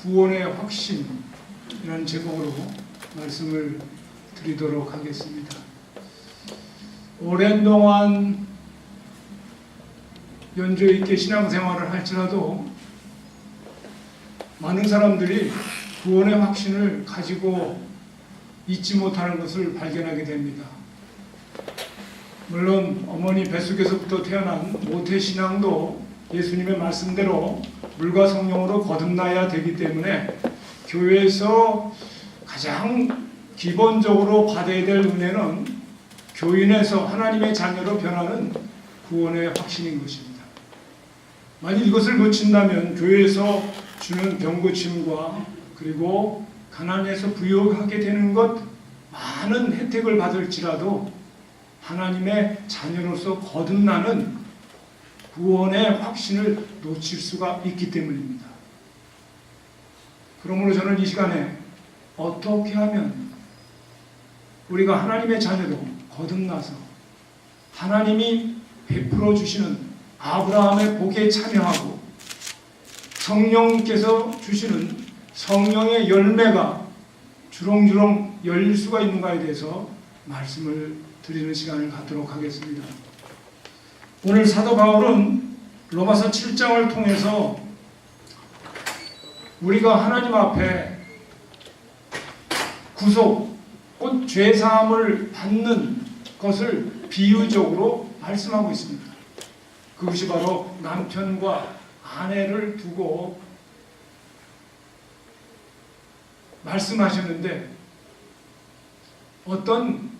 구원의 확신이라는 제목으로 말씀을 드리도록 하겠습니다. 오랜 동안 연조 있게 신앙생활을 할지라도 많은 사람들이 구원의 확신을 가지고 잊지 못하는 것을 발견하게 됩니다. 물론 어머니 뱃속에서부터 태어난 모태신앙도 예수님의 말씀대로 물과 성령으로 거듭나야 되기 때문에 교회에서 가장 기본적으로 받아야 될 은혜는 교인에서 하나님의 자녀로 변하는 구원의 확신인 것입니다. 만일 이것을 놓친다면 교회에서 주는 병고침과 그리고 가난에서 부유하게 되는 것 많은 혜택을 받을지라도 하나님의 자녀로서 거듭나는 구원의 확신을 놓칠 수가 있기 때문입니다. 그러므로 저는 이 시간에 어떻게 하면 우리가 하나님의 자녀로 거듭나서 하나님이 베풀어 주시는 아브라함의 복에 참여하고 성령께서 주시는 성령의 열매가 주렁주렁 열릴 수가 있는가에 대해서 말씀을 드리는 시간을 갖도록 하겠습니다. 오늘 사도 바울은 로마서 7장을 통해서 우리가 하나님 앞에 구속, 곧 죄사함을 받는 것을 비유적으로 말씀하고 있습니다. 그것이 바로 남편과 아내를 두고 말씀하셨는데, 어떤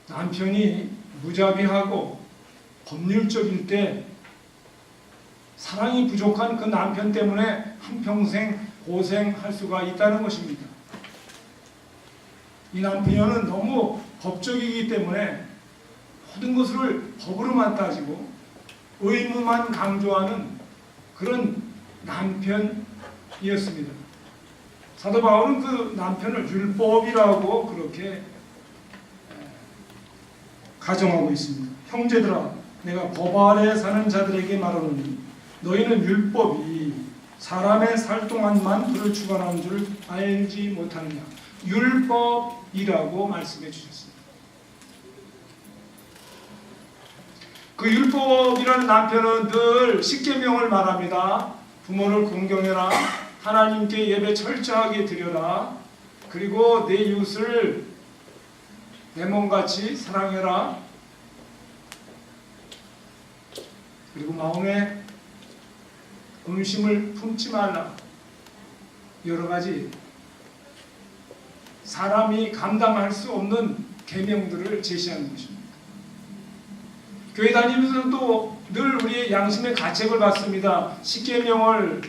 남편이 무자비하고 법률적일 때 사랑이 부족한 그 남편 때문에 한평생 고생할 수가 있다는 것입니다. 이 남편은 너무 법적이기 때문에 모든 것을 법으로만 따지고 의무만 강조하는 그런 남편이었습니다. 사도 바울은 그 남편을 율법이라고 그렇게 가정하고 있습니다. 형제들아, 내가 법 아래 사는 자들에게 말하노니 너희는 율법이 사람의 살 동안만 그를 주관하는 줄 알지 못하느냐. 율법이라고 말씀해 주셨습니다. 그 율법이라는 남편은 늘 십계명을 말합니다. 부모를 공경해라, 하나님께 예배 철저하게 드려라, 그리고 내 이웃을 내 몸같이 사랑해라, 그리고 마음에 음심을 품지 말라. 여러 가지 사람이 감당할 수 없는 계명들을 제시하는 것입니다. 교회 다니면서 또 늘 우리의 양심의 가책을 받습니다. 십계명을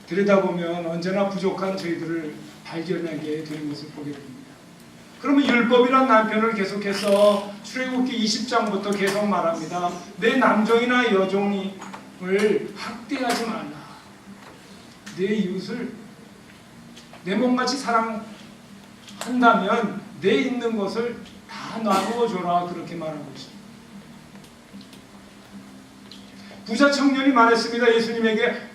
들여다보면 언제나 부족한 저희들을 발견하게 되는 것을 보게 됩니다. 그러면 율법이란 남편을 계속해서 출애굽기 20장부터 계속 말합니다. 내 남종이나 여종을 학대하지 말라. 내 이웃을 내 몸같이 사랑한다면 내 있는 것을 다 나누어 줘라. 그렇게 말하고 있습니다. 부자 청년이 말했습니다. 예수님에게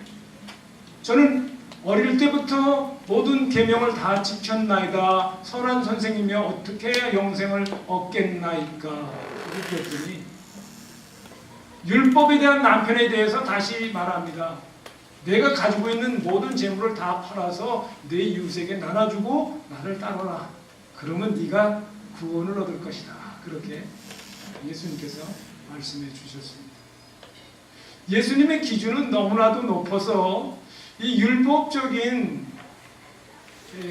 저는 어릴 때부터 모든 계명을 다 지켰나이다. 선한 선생님이여 어떻게 영생을 얻겠나이까. 그랬더니 율법에 대한 남편에 대해서 다시 말합니다. 내가 가지고 있는 모든 재물을 다 팔아서 내 이웃에게 나눠주고 나를 따르라. 그러면 네가 구원을 얻을 것이다. 그렇게 예수님께서 말씀해 주셨습니다. 예수님의 기준은 너무나도 높아서 이 율법적인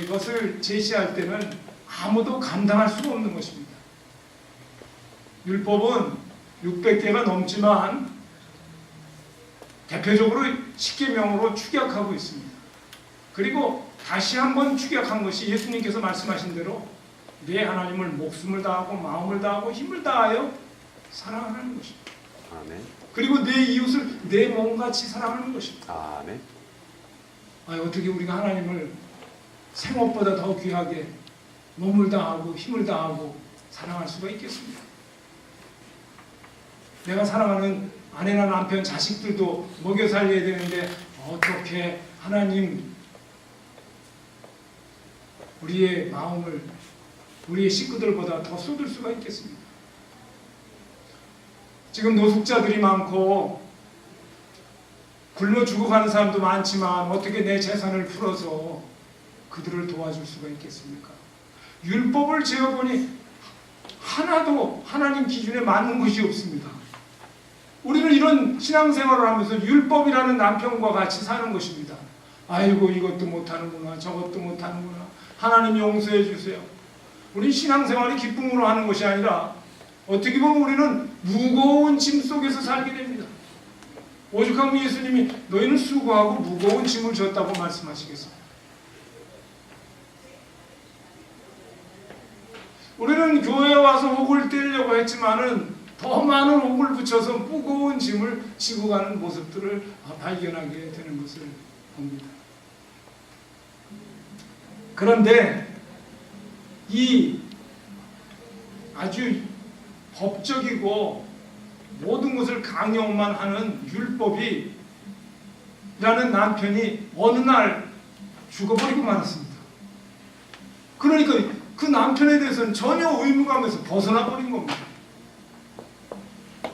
것을 제시할 때는 아무도 감당할 수가 없는 것입니다. 율법은 600개가 넘지만 대표적으로 십계명으로 축약하고 있습니다. 그리고 다시 한번 축약한 것이 예수님께서 말씀하신 대로 내 하나님을 목숨을 다하고 마음을 다하고 힘을 다하여 사랑하는 것입니다. 아멘. 그리고 내 이웃을 내 몸같이 사랑하는 것입니다. 아멘. 어떻게 우리가 하나님을 생업보다 더 귀하게 몸을 다하고 힘을 다하고 사랑할 수가 있겠습니까? 내가 사랑하는 아내나 남편, 자식들도 먹여 살려야 되는데 어떻게 하나님 우리의 마음을 우리의 식구들보다 더 쏟을 수가 있겠습니까? 지금 노숙자들이 많고 굶어 죽어가는 사람도 많지만 어떻게 내 재산을 풀어서 그들을 도와줄 수가 있겠습니까? 율법을 재어보니 하나도 하나님 기준에 맞는 것이 없습니다. 우리는 이런 신앙생활을 하면서 율법이라는 남편과 같이 사는 것입니다. 아이고 이것도 못하는구나, 저것도 못하는구나, 하나님 용서해 주세요. 우리 신앙생활이 기쁨으로 하는 것이 아니라 어떻게 보면 우리는 무거운 짐 속에서 살게 됩니다. 오죽하면 예수님이 너희는 수고하고 무거운 짐을 졌다고 말씀하시겠습니다. 우리는 교회에 와서 옥을 떼려고 했지만은 더 많은 옥을 붙여서 무거운 짐을 지고 가는 모습들을 발견하게 되는 것을 봅니다. 그런데 이 아주 법적이고 모든 것을 강요만 하는 율법이라는 남편이 어느 날 죽어버리고 말았습니다. 그러니까 그 남편에 대해서는 전혀 의무감에서 벗어나 버린 겁니다.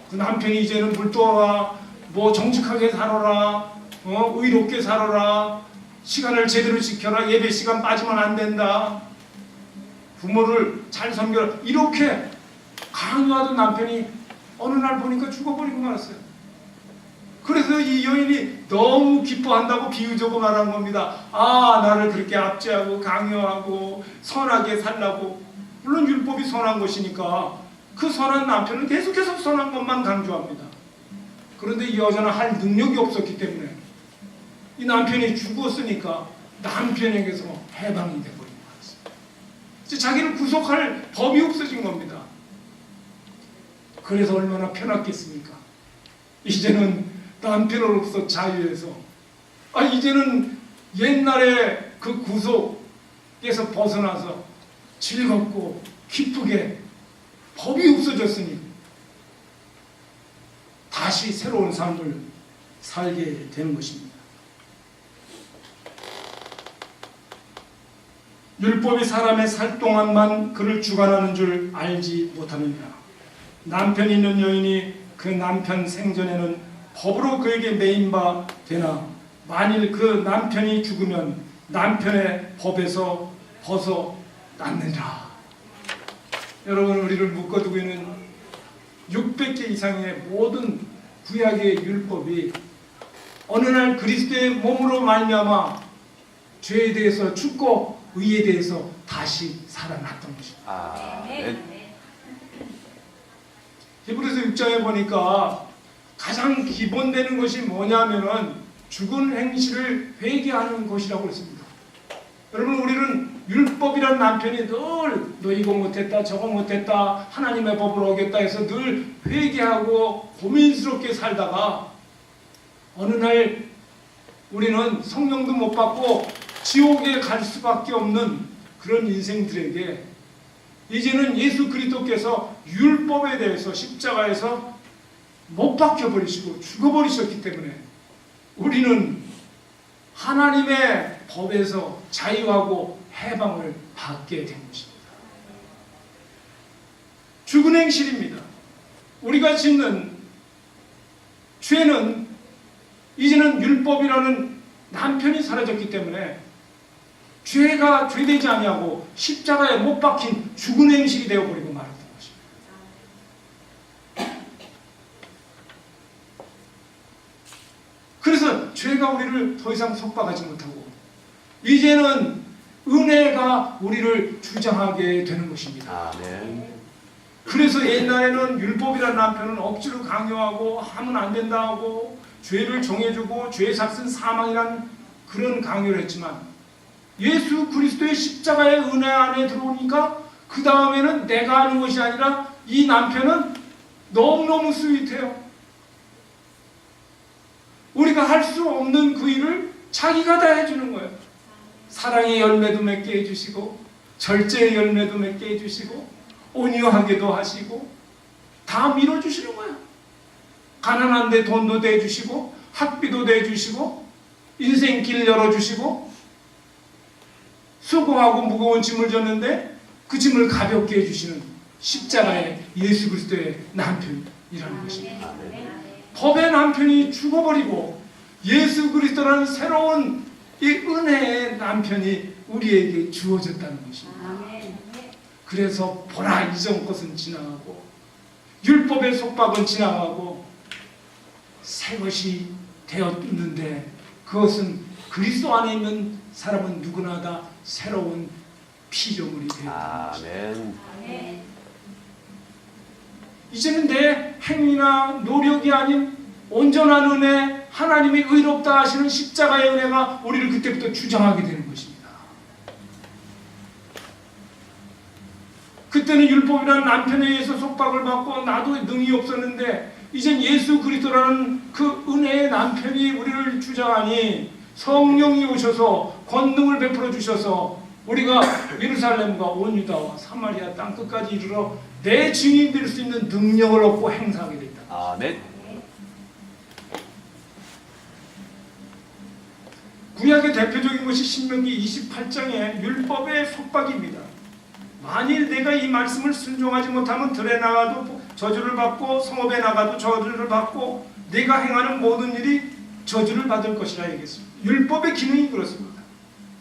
그 남편이 이제는 물도와 뭐 정직하게 살아라, 의롭게 살아라, 시간을 제대로 지켜라, 예배 시간 빠지면 안 된다, 부모를 잘 섬겨라, 이렇게 강요하던 남편이 어느 날 보니까 죽어버리고 말았어요. 그래서 이 여인이 너무 기뻐한다고 비유적으로 말한 겁니다. 아, 나를 그렇게 압제하고 강요하고 선하게 살라고. 물론 율법이 선한 것이니까 그 선한 남편은 계속해서 선한 것만 강조합니다. 그런데 이 여자는 할 능력이 없었기 때문에 이 남편이 죽었으니까 남편에게서 해방이 되어버린 거였어요. 이제 자기를 구속할 법이 없어진 겁니다. 그래서 얼마나 편했겠습니까? 이제는 남편으로서 자유해서, 이제는 옛날에 그 구속에서 벗어나서 즐겁고 기쁘게 법이 없어졌으니 다시 새로운 삶을 살게 되는 것입니다. 율법이 사람의 살 동안만 그를 주관하는 줄 알지 못하느냐. 남편이 있는 여인이 그 남편 생전에는 법으로 그에게 매인 바 되나 만일 그 남편이 죽으면 남편의 법에서 벗어났느니라. 여러분, 우리를 묶어두고 있는 600개 이상의 모든 구약의 율법이 어느 날 그리스도의 몸으로 말미암아 죄에 대해서 죽고 의에 대해서 다시 살아났던 것입니다. 히브리서 6장에 보니까 가장 기본되는 것이 뭐냐면은 죽은 행실을 회개하는 것이라고 했습니다. 여러분, 우리는 율법이란 남편이 늘 너 이거 못했다 저거 못했다 하나님의 법을 어겼다 해서 늘 회개하고 고민스럽게 살다가 어느 날 우리는 성령도 못 받고 지옥에 갈 수밖에 없는 그런 인생들에게 이제는 예수 그리스도께서 율법에 대해서 십자가에서 못 박혀버리시고 죽어버리셨기 때문에 우리는 하나님의 법에서 자유하고 해방을 받게 된 것입니다. 죽은 행실입니다. 우리가 짓는 죄는 이제는 율법이라는 남편이 사라졌기 때문에 죄가 죄되지 아니하고 십자가에 못 박힌 죽은 행실이 되어버리고 말았던 것입니다. 그래서 죄가 우리를 더 이상 속박하지 못하고 이제는 은혜가 우리를 주장하게 되는 것입니다. 그래서 옛날에는 율법이라는 남편은 억지로 강요하고 하면 안 된다 하고 죄를 정해주고 죄의 삭은 사망이라는 그런 강요를 했지만 예수 그리스도의 십자가의 은혜 안에 들어오니까 그 다음에는 내가 하는 것이 아니라 이 남편은 너무너무 스윗해요. 우리가 할 수 없는 그 일을 자기가 다 해주는 거예요. 사랑의 열매도 맺게 해주시고 절제의 열매도 맺게 해주시고 온유하게도 하시고 다 밀어주시는 거예요. 가난한데 돈도 대주시고 학비도 대주시고 인생길 열어주시고 수고하고 무거운 짐을 졌는데 그 짐을 가볍게 해주시는 십자가의 예수 그리스도의 남편이라는 것입니다. 법의 남편이 죽어버리고 예수 그리스도라는 새로운 이 은혜의 남편이 우리에게 주어졌다는 것입니다. 그래서 보라 이전 것은 지나가고 율법의 속박은 지나가고 새 것이 되었는데 그것은 그리스도 안에 있는 사람은 누구나 다 새로운 피조물이 되었다는 것입니다. 이제는 내 행위나 노력이 아닌 온전한 은혜, 하나님이 의롭다 하시는 십자가의 은혜가 우리를 그때부터 주장하게 되는 것입니다. 그때는 율법이라는 남편에 의해서 속박을 받고 나도 능이 없었는데 이젠 예수 그리스도라는 그 은혜의 남편이 우리를 주장하니 성령이 오셔서 권능을 베풀어 주셔서 우리가 예루살렘과 온 유다와 사마리아 땅 끝까지 이르러 내 증인이 될 수 있는 능력을 얻고 행사하게 됐다. 아멘. 구약의 대표적인 것이 신명기 28장의 율법의 속박입니다. 만일 내가 이 말씀을 순종하지 못하면 들에 나가도 저주를 받고 성읍에 나가도 저주를 받고 내가 행하는 모든 일이 저주를 받을 것이라 얘기했습니다. 율법의 기능이 그렇습니다.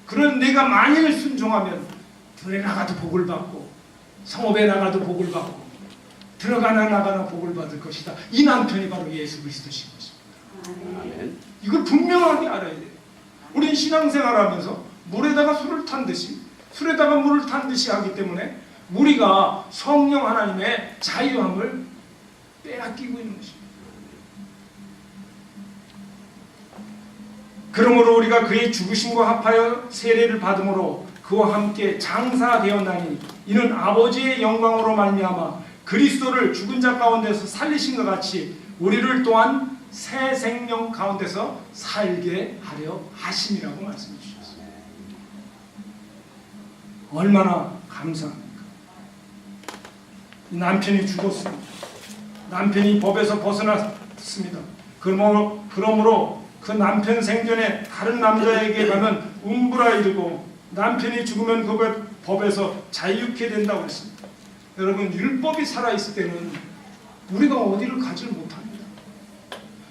그런 내가 만일 순종하면 들에 나가도 복을 받고 성읍에 나가도 복을 받고 들어가나 나가나 복을 받을 것이다. 이 남편이 바로 예수 그리스도신 것입니다. 아멘. 이걸 분명하게 알아야 돼요. 우리는 신앙생활하면서 물에다가 술을 탄 듯이 술에다가 물을 탄 듯이 하기 때문에 우리가 성령 하나님의 자유함을 빼앗기고 있는 것입니다. 그러므로 우리가 그의 죽으심과 합하여 세례를 받음으로 그와 함께 장사되었나니 이는 아버지의 영광으로 말미암아 그리스도를 죽은 자 가운데서 살리신 것 같이 우리를 또한 새 생명 가운데서 살게 하려 하심이라고 말씀해 주셨습니다. 얼마나 감사합니까? 남편이 죽었습니다. 남편이 법에서 벗어났습니다. 그러므로 그 남편 생전에 다른 남자에게 가면 음부라 이르고 남편이 죽으면 그 법에서 자유케 된다고 했습니다. 여러분, 율법이 살아있을 때는 우리가 어디를 가지를 못합니다.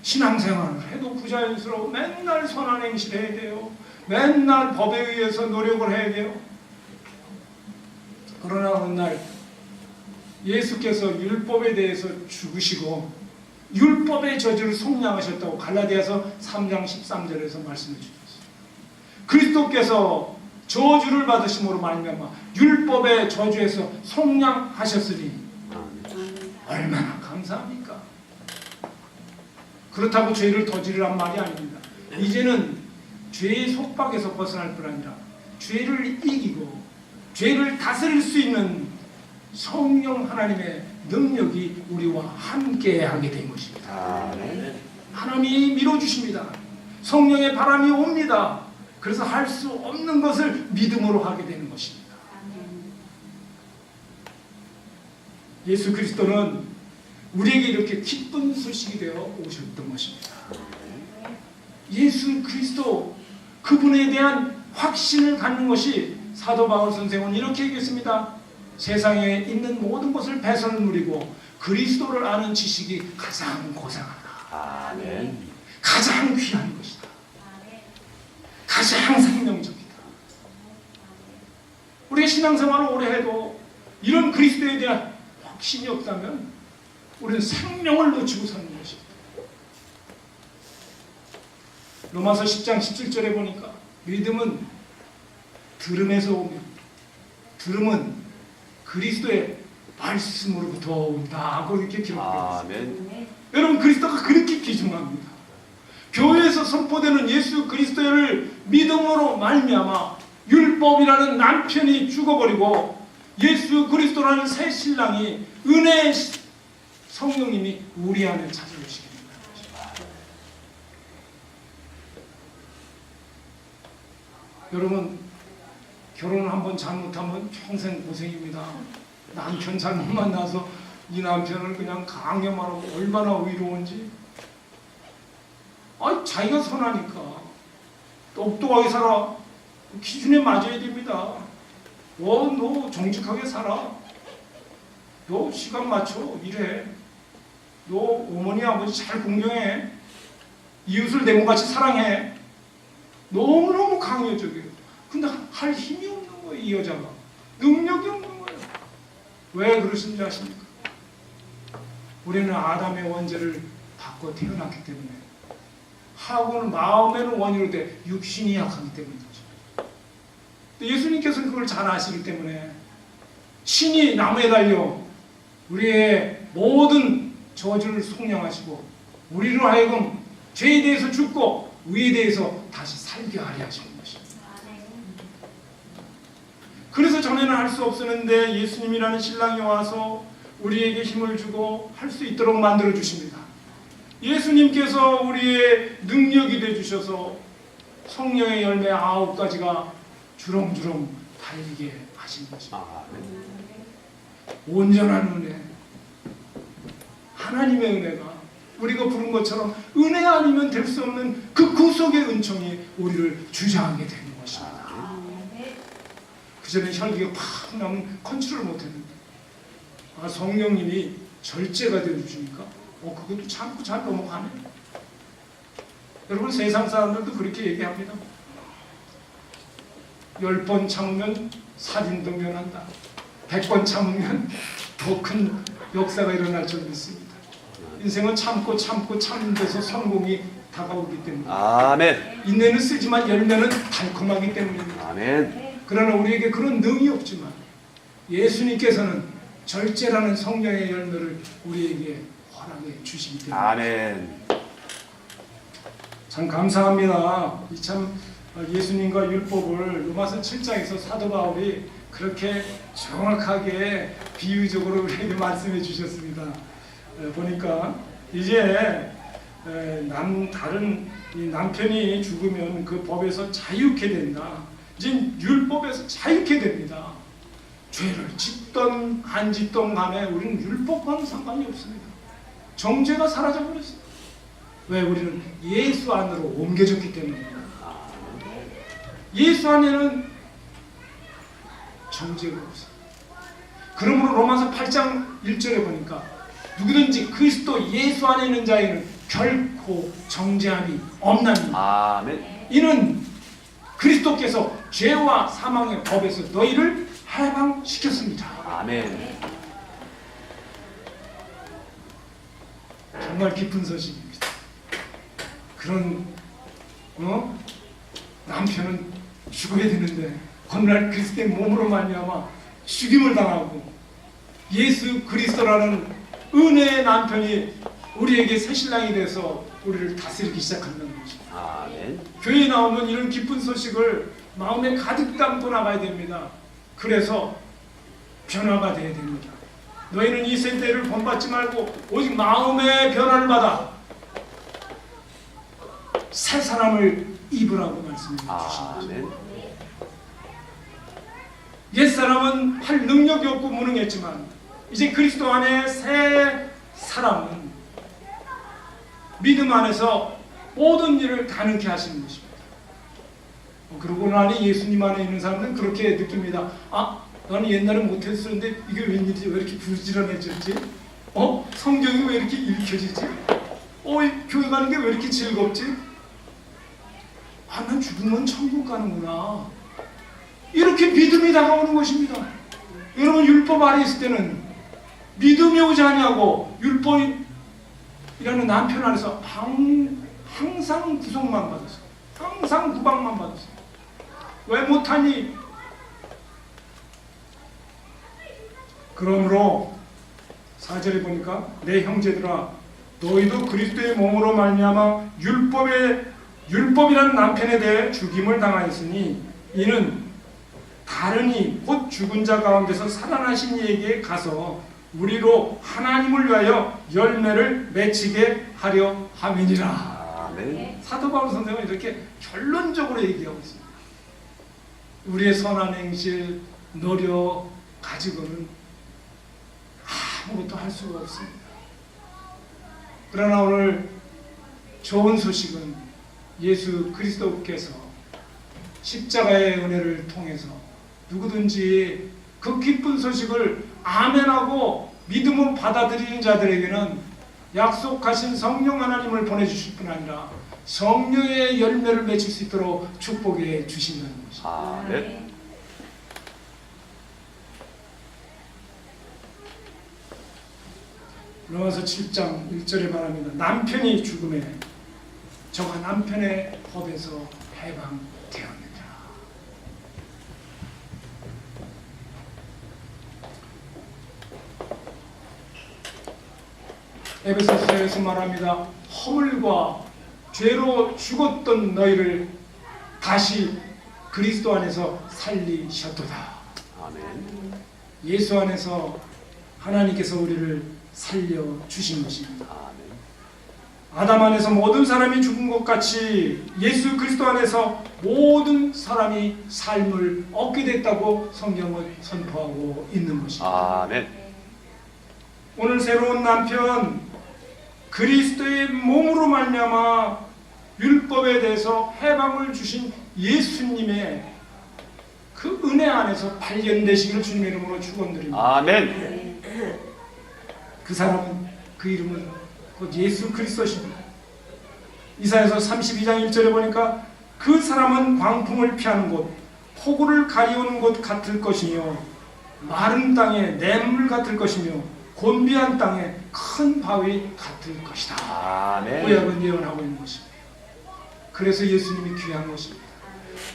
신앙생활을 해도 부자연스러워 맨날 선한 행실을 해야 돼요. 맨날 법에 의해서 노력을 해야 돼요. 그러나 어느 날 예수께서 율법에 대해서 죽으시고 율법의 저주를 속량하셨다고 갈라디아서 3장 13절에서 말씀해 주셨어요. 그리스도께서 저주를 받으심으로 말미암아 율법의 저주에서 속량하셨으니 얼마나 감사합니까? 그렇다고 죄를 저지르란 말이 아닙니다. 이제는 죄의 속박에서 벗어날 뿐 아니라 죄를 이기고 죄를 다스릴 수 있는 성령 하나님의 능력이 우리와 함께 하게 된 것입니다. 하나님이 밀어주십니다. 성령의 바람이 옵니다. 그래서 할 수 없는 것을 믿음으로 하게 되는 것입니다. 예수 그리스도는 우리에게 이렇게 기쁜 소식이 되어 오셨던 것입니다. 예수 그리스도 그분에 대한 확신을 갖는 것이 사도 바울 선생은 이렇게 얘기했습니다. 세상에 있는 모든 것을 배선을 누리고 그리스도를 아는 지식이 가장 고상하다. 아멘. 가장 귀한 것이다. 가장 생명적이다. 우리가 신앙생활을 오래 해도 이런 그리스도에 대한 확신이 없다면 우리는 생명을 놓치고 사는 것입니다. 로마서 10장 17절에 보니까 믿음은 들음에서 오며 들음은 그리스도의 말씀으로부터 온다 하고 이렇게 기록되어 있습니다. 여러분, 그리스도가 그렇게 귀중합니다. 교회에서 선포되는 예수 그리스도를 믿음으로 말미암아 율법이라는 남편이 죽어버리고 예수 그리스도라는 새 신랑이 은혜의 성령님이 우리 안에 찾아오시게 된다는 것입니다. 여러분, 결혼을 한번 잘못하면 평생 고생입니다. 남편 잘못 만나서 이 남편을 그냥 강요하고 얼마나 위로운지. 자기가 선하니까 똑똑하게 살아. 그 기준에 맞아야 됩니다. 너 정직하게 살아. 너 시간 맞춰 일해. 너 어머니 아버지 잘 공경해. 이웃을 내 몸같이 사랑해. 너무너무 강요적이에요. 근데 할 힘이 없는 거예요. 이 여자가. 능력이 없는 거예요. 왜 그러신지 아십니까? 우리는 아담의 원죄를 받고 태어났기 때문에, 하고는 마음에는 원인으로 돼 육신이 약하기 때문이죠. 예수님께서는 그걸 잘 아시기 때문에 친히 나무에 달려 우리의 모든 저주를 속량하시고 우리로 하여금 죄에 대해서 죽고 의에 대해서 다시 살게 하려 하시는 것입니다. 그래서 전에는 할 수 없었는데 예수님이라는 신랑이 와서 우리에게 힘을 주고 할 수 있도록 만들어 주십니다. 예수님께서 우리의 능력이 되어 주셔서 성령의 열매 9가지가 주렁주렁 달리게 하신 것입니다. 온전한 은혜, 하나님의 은혜가 우리가 부른 것처럼 은혜 아니면 될 수 없는 그 구속의 은총이 우리를 주장하게 되는 것입니다. 그전에 혈기가 팍 나면 컨트롤 못했는데 성령님이 절제가 되어주시니까 그것도 참고 잘 넘어가네. 여러분, 세상 사람들도 그렇게 얘기합니다. 10번 참으면 살인도 면한다. 100번 참으면 더 큰 역사가 일어날 줄 믿습니다. 인생은 참고 참는 데서 성공이 다가오기 때문에. 아멘. 인내는 쓰지만 열매는 달콤하기 때문입니다. 아멘. 그러나 우리에게 그런 능이 없지만 예수님께서는 절제라는 성령의 열매를 우리에게 허락해 주시기 때문에. 아멘. 참 감사합니다. 참 예수님과 율법을 로마서 7장에서 사도 바울이 그렇게 정확하게 비유적으로 우리에게 말씀해 주셨습니다. 보니까 이제 다른 남편이 죽으면 그 법에서 자유케 된다. 이제 율법에서 자유케 됩니다. 죄를 짓던 안 짓던 간에 우리는 율법과는 상관이 없습니다. 정죄가 사라져버렸어요. 왜? 우리는 예수 안으로 옮겨졌기 때문입니다. 예수 안에는 정죄가 없어요. 그러므로 로마서 8장 1절에 보니까 누구든지 그리스도 예수 안에 있는 자에는 결코 정죄함이 없나니 아멘. 이는 그리스도께서 죄와 사망의 법에서 너희를 해방시켰습니다. 아멘. 정말 깊은 소식입니다. 그런 남편은 죽어야 되는데 오늘날 그리스도의 몸으로 말미암아 죽임을 당하고 예수 그리스도라는 은혜의 남편이 우리에게 새신랑이 돼서 우리를 다스리기 시작한다는 것입니다. 아멘. 교회에 나오면 이런 기쁜 소식을 마음에 가득 담고 나가야 됩니다. 그래서 변화가 되어야 됩니다. 너희는 이 세대를 본받지 말고 오직 마음의 변화를 받아 새 사람을 입으라고 말씀해 주십니다. 옛사람은 할 능력이 없고 무능했지만 이제 그리스도 안에 새 사람은 믿음 안에서 모든 일을 가능케 하시는 것입니다. 그러고 나니 예수님 안에 있는 사람들은 그렇게 느낍니다. 나는 옛날에 못했었는데 이게 웬일이지? 왜 이렇게 부지런해졌지? 성경이 왜 이렇게 읽혀지지? 교회 가는 게 왜 이렇게 즐겁지? 난 죽으면 천국 가는구나. 이렇게 믿음이 다가오는 것입니다. 여러분, 율법 아래 있을 때는 믿음이 오지 않냐고 율법이라는 남편 안에서 항상 구속만 받았어요. 항상 구박만 받았어요. 왜 못하니? 그러므로 4절에 보니까 내 형제들아 너희도 그리스도의 몸으로 말미암아 율법이라는 남편에 대해 죽임을 당하였으니 이는 다른이 곧 죽은 자 가운데서 살아나신 이에게 가서 우리로 하나님을 위하여 열매를 맺히게 하려 함이니라. 아멘. 사도 바울 선생은 이렇게 결론적으로 얘기하고 있습니다. 우리의 선한 행실, 노력 가지고는 아무것도 할 수가 없습니다. 그러나 오늘 좋은 소식은 예수 그리스도께서 십자가의 은혜를 통해서 누구든지 그 기쁜 소식을 아멘하고 믿음으로 받아들이는 자들에게는 약속하신 성령 하나님을 보내주실 뿐 아니라 성령의 열매를 맺을 수 있도록 축복해 주신다는 것입니다. 아멘. 로마서 7장 1절에 말합니다. 남편이 죽음에 저가 남편의 법에서 해방되었느니라. 에베소서에서 말합니다. 허물과 죄로 죽었던 너희를 다시 그리스도 안에서 살리셨도다. 아멘. 예수 안에서 하나님께서 우리를 살려주신 것입니다. 아멘. 아담 안에서 모든 사람이 죽은 것 같이 예수 그리스도 안에서 모든 사람이 삶을 얻게 됐다고 성경은 선포하고 있는 것입니다. 아멘. 오늘 새로운 남편 그리스도의 몸으로 말미암아 율법에 대해서 해방을 주신 예수님의 그 은혜 안에서 발견되시기를 주님의 이름으로 축원드립니다. 아멘. 그 사람은 그 이름은 곧 예수 그리스도십니다. 이사야서 32장 1절에 보니까 그 사람은 광풍을 피하는 곳, 폭우를 가리우는 곳 같을 것이며 마른 땅에 냇물 같을 것이며 곤비한 땅에 큰 바위 같을 것이다. 아멘. 구약은 예언하고 있는 것입니다. 그래서 예수님이 귀한 것입니다.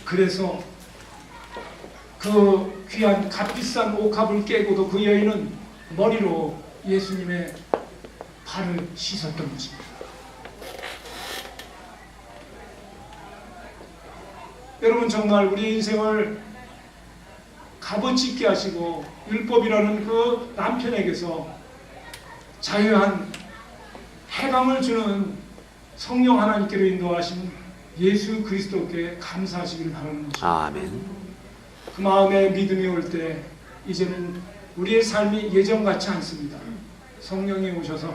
그래서 그 귀한 값비싼 옥합을 깨고도 그 여인은 머리로 예수님의 발을 씻었던 것입니다. 여러분 정말 우리 인생을 값어치 있게 하시고 율법이라는 그 남편에게서 자유한 해방을 주는 성령 하나님께로 인도하신 예수 그리스도께 감사하시기를 바라는 것입니다. 아멘. 그 마음에 믿음이 올 때 이제는 우리의 삶이 예전같지 않습니다. 성령이 오셔서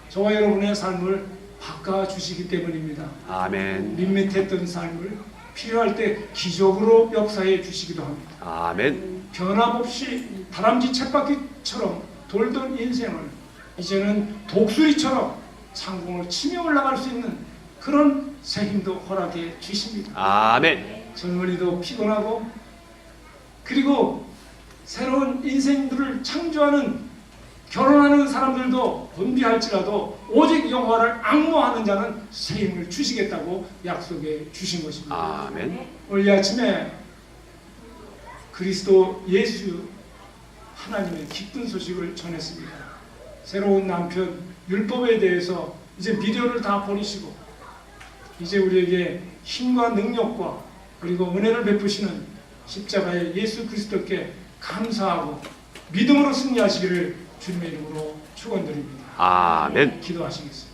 저와 여러분의 삶을 바꿔주시기 때문입니다. 아멘. 밋밋했던 삶을 필요할 때 기적으로 역사해 주시기도 합니다. 아멘. 변함없이 다람쥐 쳇바퀴처럼 돌던 인생을 이제는 독수리처럼 상공을 치며 올라갈 수 있는 그런 새 힘도 허락해 주십니다. 아멘. 젊은이도 피곤하고 그리고 새로운 인생들을 창조하는 결혼하는 사람들도 곤비할지라도 오직 여호와를 앙모하는 자는 새 힘을 주시겠다고 약속해 주신 것입니다. 아멘. 오늘 이 아침에 그리스도 예수 하나님의 기쁜 소식을 전했습니다. 새로운 남편 율법에 대해서 이제 미련을 다 버리시고 이제 우리에게 힘과 능력과 그리고 은혜를 베푸시는 십자가의 예수 그리스도께 감사하고 믿음으로 승리하시기를 주님의 이름으로 축원드립니다. 아멘. 기도하시겠습니다.